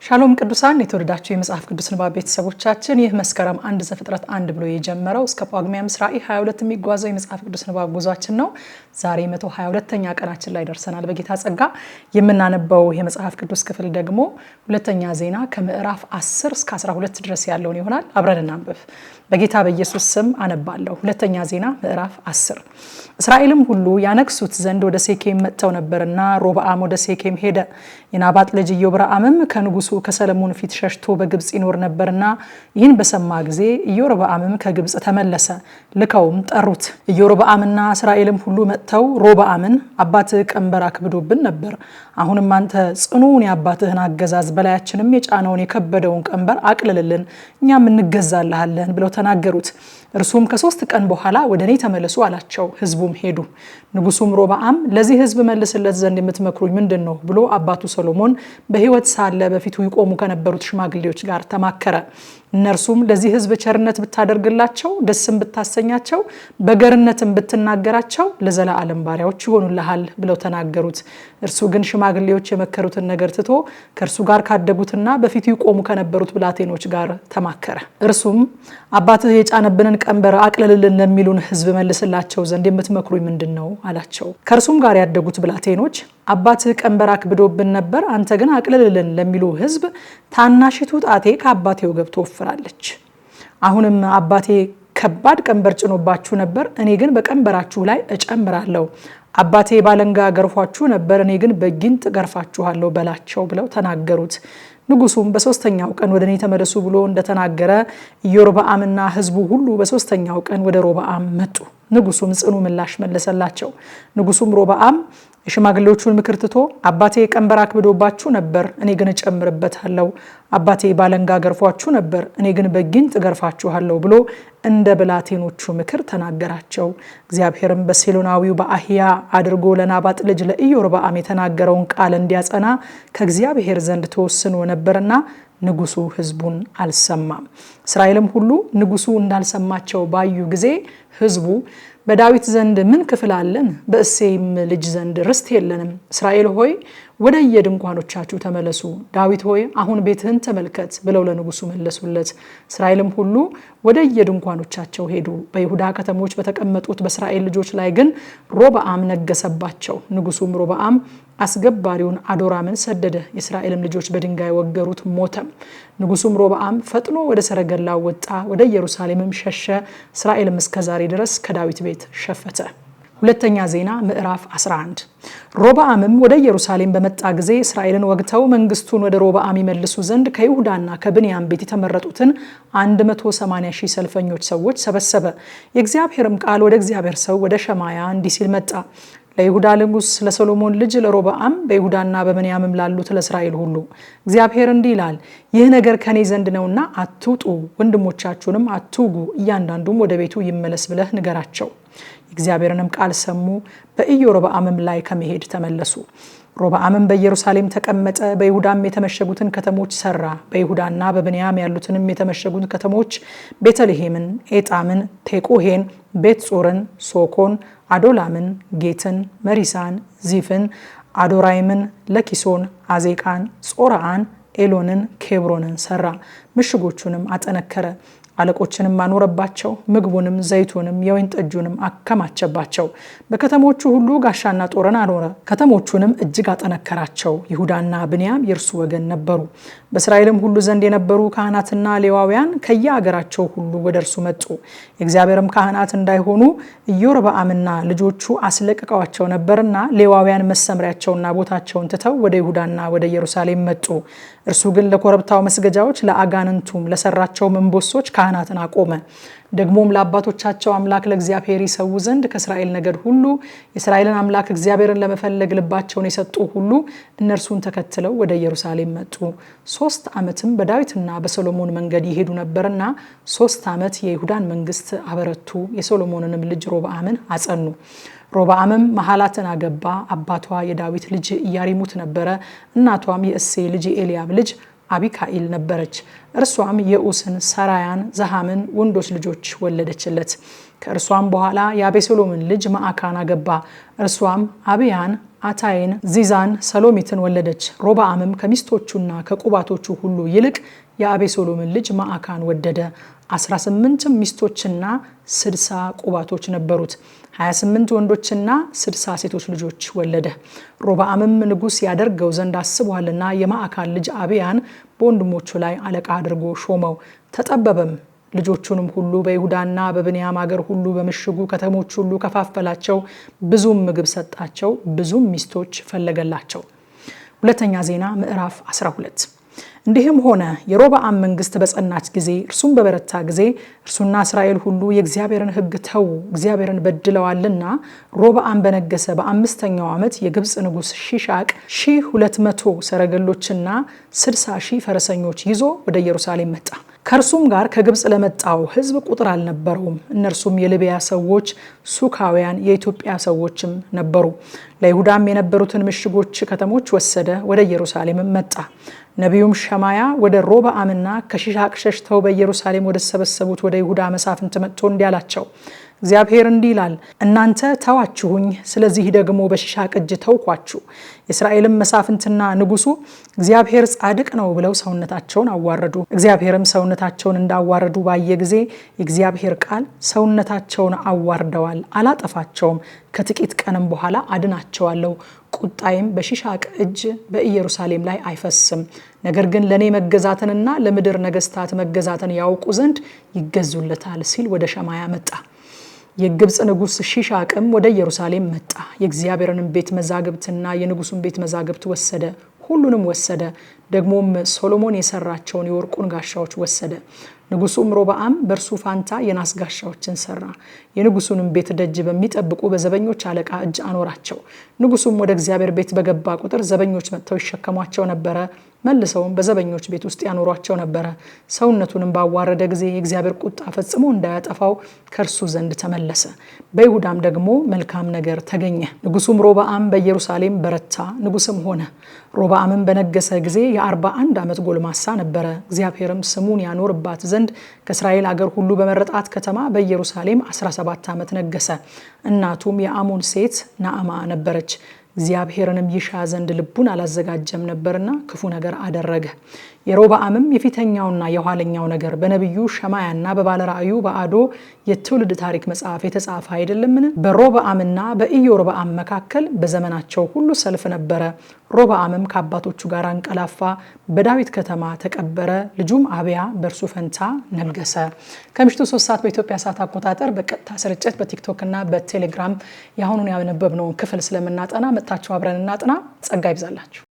ሻሎም ቅዱሳን የተወደዳችሁ የመጽሐፍ ቅዱስ ንባብ ቤተሰቦቻችን ይህ መስከረም 1 ዘፍጥረት 1 ብሎ የጀመረው እስከ ጳጉሜ 5 ራዕይ 22 የሚጓዘው የመጽሐፍ ቅዱስ ንባብ ጉዟችን ነው። ዛሬ 122ኛ ቀናችን ላይ ደርሰናል። በጌታ ጸጋ የምናነበው የመጽሐፍ ቅዱስ ክፍል ደግሞ ሁለተኛ ዜና ከምዕራፍ 10 እስከ 12 ድረስ ያለውን ይሆናል። አብረን እናንብብ። በጌታ በኢየሱስ ስም አነባለሁ። ሁለተኛ ዜና ምዕራፍ 10። እስራኤልም ሁሉ ያነክሱት ዘንድ ወደ ሴኬም መጥተው ነበርና ሮብዓም ወደ ሴኬም ሄደ። የናባጥ ልጅ ኢዮርብዓምም ከንጉሱ ከሰለሞን ፊት ሸሽቶ በግብጽ ይኖር ነበርና ይህን በሰማ ጊዜ ኢዮርብዓምም ከግብጽ ተመለሰ። ልከውም ጠሩት። ኢዮርብዓምና እስራኤልም ሁሉ መጥተው ሮብዓምን አባትህ ቀንበር አክብዶብን ነበር። አሁንም አንተ ጽኑውን የአባትህን አገዛዝ በላያችንም የጫነውን የከበደውን ቀንበር አቅልልልን፣ እኛም እንገዛልሃለን ብለው ተናገሩት። እርሱም ከ3 ቀን በኋላ ወደ እኔ ተመለሱ አላቸው። ህዝቡም ሄዱ። ንጉሱም ሮብዓም ለዚህ ህዝብ መልስለት ዘንድ የምትመክሩኝ ምንድነው ብሎ አባቱ ሰሎሞን በህይወት ሳለ በፊቱ ይቆሙ ከነበሩት ሽማግሌዎች ጋር ተማከረ። እነርሱም ለዚህ ህዝብ ቸርነት ብታደርግላቸው፣ ደስም ብታሰኛቸው፣ በገርነትም ብትናገራቸው ለዘላለም ባሪያዎች ይሆኑልሃል ብለው ተናገሩት። እርሱ ግን ሽማግሌዎች የመከሩትን ነገር ትቶ ከእርሱ ጋር ካደጉትና በፊቱ ይቆሙ ከነበሩት ብላቴኖች ጋር ተማከረ። እርሱም አባትህ የጫነብንን ቀንበር አቅልልልን ለሚሉን ህዝብ መልስላቸው ዘንድ የምትመክሩኝ ምንድነው አላቸው። ከእርሱም ጋር ያደጉት ብላቴኖች አባትህ ቀንበር አክብዶብን ነበር፣ አንተ ግን አቅልልልን ለሚሉ ህዝብ ታናሽቱ ጣቴ ከአባቴ ወገብ ትወፍራለች። አሁንም አባቴ ከባድ ቀንበር ጭኖባችሁ ነበር፣ እኔ ግን በቀንበራችሁ ላይ እጨምራለሁ። አባቴ ባለንጋ ገርፏችሁ ነበር፣ እኔ ግን በጊንጥ ገርፋችኋለሁ በላቸው ብለው ተናገሩት። ንጉሱም በ3ኛው ቀን ወደ እኔ ተመለሱ ብሎ እንደተናገረ ኢዮርብዓምና ህዝቡ ሁሉ በ3ኛው ቀን ወደ ሮብዓም መጡ። ንጉሱም ጽኑ ምላሽ መለሰላቸው። ንጉሱም ሮብዓም የሽማግሌዎቹን ምክር ትቶ አባቴ ቀንበር አክብዶባችሁ ነበር፣ እኔ ግን እጨምርበታለሁ። አባቴ ባለንጋ ገርፏችሁ ነበር፣ እኔ ግን በጊንጥ ገርፋችኋለሁ ብሎ እንደ ብላቴኖቹ ምክር ተናገራቸው። እግዚአብሔርም በሴሎናዊው በአህያ አድርጎ ለናባጥ ልጅ ለኢዮርብዓም የተናገረውን ቃል እንዲያጸና ከእግዚአብሔር ዘንድ ተወስኖ ነበርና ንጉሱ ህዝቡን አልሰማም። እስራኤልም ሁሉ ንጉሱ እንዳልሰማቸው ባዩ ጊዜ ህዝቡ በዳዊት ዘንድ ምን ክፍል አለን? በእሴይም ልጅ ዘንድ ርስት የለንም። እስራኤል ሆይ ወደ የድንኳኖቻችሁ ተመለሱ፣ ዳዊት ሆይ አሁን ቤትህን ተመልከት ብለው ለንጉሱ መለሱለት። እስራኤልም ሁሉ ወደ የድንኳኖቻቸው ሄዱ። በይሁዳ ከተሞች በተቀመጡት በእስራኤል ልጆች ላይ ግን ሮብዓም ነገሰባቸው። ንጉሱም ሮብዓም አስገባሪውን አዶራምን ሰደደ። የእስራኤልም ልጆች በድንጋይ ወገሩት፣ ሞተም። ንጉሱም ሮብዓም ፈጥኖ ወደ ሰረገላው ወጣ፣ ወደ ኢየሩሳሌምም ሸሸ። እስራኤልም እስከዛሬ ድረስ ከዳዊት ቤት ሸፈተ። ሁለተኛ ዜና ምዕራፍ 11። ሮብዓምም ወደ ኢየሩሳሌም በመጣ ጊዜ እስራኤልን ወግተው መንግስቱን ወደ ሮብዓም ይመልሱ ዘንድ ከይሁዳና ከብንያም ቤት የተመረጡትን 180,000 ሰልፈኞች ሰዎች ሰበሰበ። የእግዚአብሔርም ቃል ወደ እግዚአብሔር ሰው ወደ ሸማያ እንዲህ ሲል መጣ። ለይሁዳ ንጉስ ለሰሎሞን ልጅ ለሮብዓም በይሁዳና በብንያምም ላሉት ለእስራኤል ሁሉ እግዚአብሔር እንዲህ ይላል፣ ይህ ነገር ከኔ ዘንድ ነውና አትውጡ፣ ወንድሞቻችሁንም አትውጉ፣ እያንዳንዱም ወደ ቤቱ ይመለስ ብለህ ንገራቸው። የእግዚአብሔርንም ቃል ሰሙ፣ በኢዮርብዓምም ላይ ከመሄድ ተመለሱ። ሮብዓምም በኢየሩሳሌም ተቀመጠ፣ በይሁዳም የተመሸጉትን ከተሞች ሰራ። በይሁዳና በብንያም ያሉትንም የተመሸጉት ከተሞች ቤተልሔምን፣ ኤጣምን፣ ቴቁሄን፣ ቤትጾርን፣ ሶኮን፣ አዶላምን፣ ጌትን፣ መሪሳን፣ ዚፍን፣ አዶራይምን፣ ለኪሶን፣ አዜቃን፣ ጾርዓን፣ ኤሎንን፣ ኬብሮንን ሰራ። ምሽጎቹንም አጠነከረ። አለቆችንም አኖረባቸው። ምግቡንም ዘይቱንም የወይን ጠጁንም አከማቸባቸው። በከተሞቹ ሁሉ ጋሻና ጦርን አኖረ። ከተሞቹንም እጅግ አጠነከራቸው። ይሁዳና ብንያም የእርሱ ወገን ነበሩ። በእስራኤልም ሁሉ ዘንድ የነበሩ ካህናትና ሌዋውያን ከየአገራቸው ሁሉ ወደ እርሱ መጡ። የእግዚአብሔርም ካህናት እንዳይሆኑ ኢዮርብዓምና ልጆቹ አስለቅቀዋቸው ነበርና ሌዋውያን መሰምሪያቸውና ቦታቸውን ትተው ወደ ይሁዳና ወደ ኢየሩሳሌም መጡ። እርሱ ግን ለኮረብታው መስገጃዎች ለአጋንንቱም ለሰራቸው እንቦሶች ካህናትን አቆመ። ደግሞም ለአባቶቻቸው አምላክ ለእግዚአብሔር ይሰዉ ዘንድ ከእስራኤል ነገድ ሁሉ የእስራኤልን አምላክ እግዚአብሔርን ለመፈለግ ልባቸውን የሰጡ ሁሉ እነርሱን ተከትለው ወደ ኢየሩሳሌም መጡ። 3 ዓመትም በዳዊትና በሰሎሞን መንገድ ይሄዱ ነበርና 3 ዓመት የይሁዳን መንግስት አበረቱ። የሰሎሞንንም ልጅ ሮብዓምን አጸኑ። ሮብዓምም መሐላትን አገባ። አባቷ የዳዊት ልጅ ኢያሪሙት ነበረ። እናቷም የእሴይ ልጅ ኤልያብ ልጅ አቢካኢል ነበረች። እርሷም የኡስን፣ ሰራያን፣ ዘሃምን ወንዶች ልጆች ወለደችለት። ከእርሷም በኋላ የአቤሴሎምን ልጅ መዓካን አገባ። እርሷም አብያን፣ አታይን፣ ዚዛን፣ ሰሎሚትን ወለደች። ሮብዓምም ከሚስቶቹና ከቁባቶቹ ሁሉ ይልቅ የአቤሴሎምን ልጅ መዓካን ወደደ። 18 ሚስቶችና 60 ቁባቶች ነበሩት። 28 ወንዶችና 60 ሴቶች ልጆች ወለደ። ሮብዓምም ንጉሥ ያደርገው ዘንድ አስቧልና የመዓካን ልጅ አብያን በወንድሞቹ ላይ አለቃ አድርጎ ሾመው። ተጠበበም። ልጆቹንም ሁሉ በይሁዳና በብንያም አገር ሁሉ በምሽጉ ከተሞች ሁሉ ከፋፈላቸው። ብዙም ምግብ ሰጣቸው፣ ብዙም ሚስቶች ፈለገላቸው። ሁለተኛ ዜና ምዕራፍ 12። እንዲህም ሆነ የሮብዓም መንግስት በጸናች ጊዜ እርሱም በበረታ ጊዜ እርሱና እስራኤል ሁሉ የእግዚአብሔርን ሕግ ተዉ፣ እግዚአብሔርን በድለዋልና። ሮብዓም በነገሰ በ5ኛው ዓመት የግብፅ ንጉሥ ሺሻቅ 1200 ሰረገሎችና 60,000 ፈረሰኞች ይዞ ወደ ኢየሩሳሌም መጣ። ከእርሱም ጋር ከግብፅ ለመጣው ሕዝብ ቁጥር አልነበረውም። እነርሱም የሊቢያ ሰዎች፣ ሱካውያን፣ የኢትዮጵያ ሰዎችም ነበሩ። ለይሁዳም የነበሩትን ምሽጎች ከተሞች ወሰደ፣ ወደ ኢየሩሳሌም መጣ። ነቢዩም ሸማያ ወደ ሮብዓምና ከሺሻቅ ሸሽተው በኢየሩሳሌም ወደ ተሰበሰቡት ወደ ይሁዳ መሳፍንት መጥቶ እንዲህ አላቸው፣ እግዚአብሔር እንዲህ ይላል፣ እናንተ ተዋችሁኝ፣ ስለዚህ ደግሞ በሺሻቅ እጅ ተውኳችሁ። የእስራኤልም መሳፍንትና ንጉሱ እግዚአብሔር ጻድቅ ነው ብለው ሰውነታቸውን አዋረዱ። እግዚአብሔርም ሰውነታቸውን እንዳዋረዱ ባየ ጊዜ የእግዚአብሔር ቃል ሰውነታቸውን አዋርደዋል፣ አላጠፋቸውም፣ ከጥቂት ቀንም በኋላ አድናቸዋለሁ፣ ቁጣይም በሺሻቅ እጅ በኢየሩሳሌም ላይ አይፈስም። ነገር ግን ለኔ መገዛትንና ለምድር ነገስታት መገዛትን ያውቁ ዘንድ ይገዙለታል ሲል ወደ ሸማያ መጣ። የግብፅ ንጉሥ ሺሻቅም ወደ ኢየሩሳሌም መጣ። የእግዚአብሔርን ቤት መዛግብትና የንጉሱን ቤት መዛግብት ወሰደ፣ ሁሉንም ወሰደ። ደግሞም ሶሎሞን የሰራቸውን የወርቁን ጋሻዎች ወሰደ። ንጉሱም ሮብዓም በእርሱ ፋንታ የናስ ጋሻዎችን ሰራ። የንጉሱንም ቤት ደጅ በሚጠብቁ በዘበኞች አለቃ እጅ አኖራቸው። ንጉሱም ወደ እግዚአብሔር ቤት በገባ ቁጥር ዘበኞች መጥተው ይሸከሟቸው ነበረ፣ መልሰውም በዘበኞች ቤት ውስጥ ያኖሯቸው ነበረ። ሰውነቱንም ባዋረደ ጊዜ የእግዚአብሔር ቁጣ ፈጽሞ እንዳያጠፋው ከእርሱ ዘንድ ተመለሰ። በይሁዳም ደግሞ መልካም ነገር ተገኘ። ንጉሱም ሮብዓም በኢየሩሳሌም በረታ፣ ንጉስም ሆነ። ሮብዓምም በነገሰ ጊዜ የ41 ዓመት ጎልማሳ ነበረ። እግዚአብሔርም ስሙን ያኖርባት ዘንድ ከእስራኤል አገር ሁሉ በመረጣት ከተማ በኢየሩሳሌም 17 ዓመት ነገሰ። እናቱም የአሞን ሴት ናዕማ ነበረች። እግዚአብሔርንም ይሻ ዘንድ ልቡን አላዘጋጀም ነበርና ክፉ ነገር አደረገ። የሮብዓምም የፊተኛውና የኋለኛው ነገር በነቢዩ ሸማያና በባለራእዩ በአዶ የትውልድ ታሪክ መጽሐፍ የተጻፈ አይደለምን? በሮብዓምና በኢዮርብዓም መካከል በዘመናቸው ሁሉ ሰልፍ ነበረ። ሮብዓምም ከአባቶቹ ጋር አንቀላፋ፣ በዳዊት ከተማ ተቀበረ። ልጁም አብያ በእርሱ ፈንታ ነገሰ። ከምሽቱ 3 ሰዓት በኢትዮጵያ ሰዓት አቆጣጠር በቀጥታ ስርጭት በቲክቶክ እና በቴሌግራም የአሁኑን ያነበብነውን ክፍል ስለምናጠና መጥታችሁ አብረን እናጥና። ጸጋ ይብዛላችሁ።